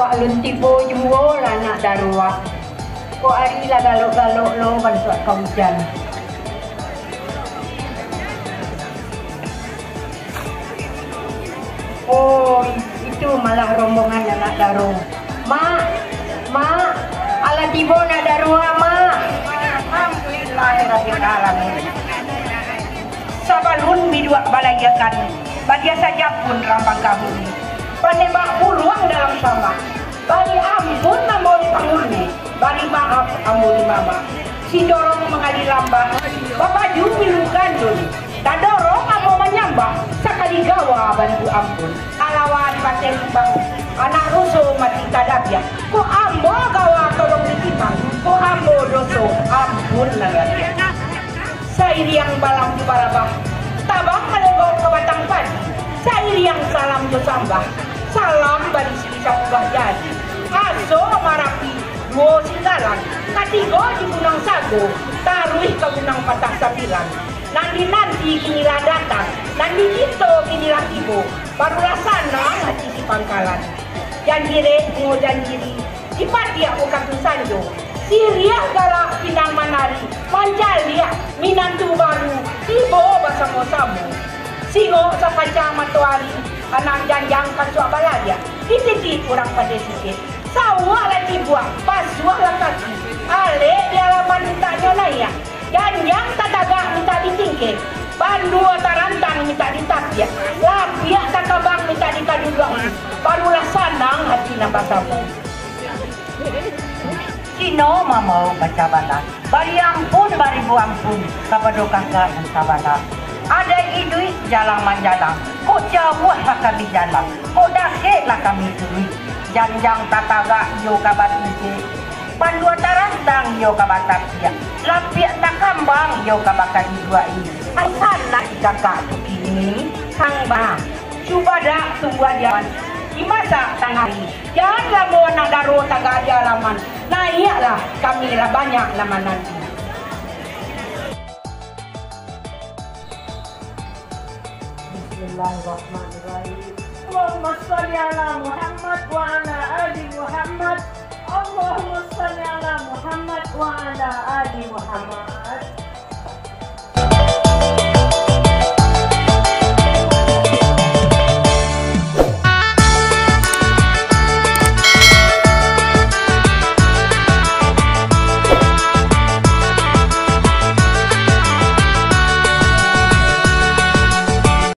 Wak lun tibo juo lah nak darua. Ko ari lah galok-galok lo bantu kau hujan. Oh, itu malah rombongan anak daru. Mak, ala tibo nak darua mak. Alhamdulillahirabbil alamin. Sabalun bidua balayakan, bagia saja pun rambang kabuni. Panembak buruang dalam sama. Bari ampun namoli pangulni, bari maaf amuli mama. Si dorong mengali lambah, bapak ju minum kandun. Tak dorong amo menyambah, sakali gawa bantu ampun. Alawan paten bang, anak rusuh mati kadabia. Ko ambo gawa tolong ditipang, ko ambo doso ampun naradia. Sairiang balam di barabah, tabang melegok ke batang padi. Sairiang salam jo sambah, salam bari sisa ubah jadi. Aso marapi duo singgalan, katigo di gunang sago, taruih ke gunang patah sambilan. Nanti kini lah datang, nanti itu kini lah tibo, barulah sana hati si pangkalan. Janjire ngo janjiri, dipati aku katu sanjo. Siriah galak pinang manari, manjalia minantu baru, tibo basamo-samo. Singo sa panjang matuari, anak janjang kacua balaya, dititip orang pada sikit. Sawah lah tibuak, pasuah lah kaki, ale di alaman minta nyonaya. Janjang tatagak minta ditingkir, bandu tarantang minta ditapiak, lapiak takabang minta dikadudang, barulah sanang hati nabasamu. Sino mamau baca bala, bari ampun bari bu ampun, kabado kakak dan sabala. Ada idui jalan manjalang, kok jauh lah kami jalan, kok dakek lah kami tui. Janjang tatagak yo kabat ike, bandu tarantang yo kabat tapiak, lapiak takambang yo kabakan dua ini. Asana kakak begini, sang bah, coba dak tunggu dia. Di masa tangari, janganlah mau nak daru tagak di alaman. Nah iyalah kami lah banyak nama nanti. Bismillahirrahmanirrahim. Allahumma sholli ala Muhammad wa ala ali Muhammad. Allahumma sholli ala Muhammad wa ala ali Muhammad.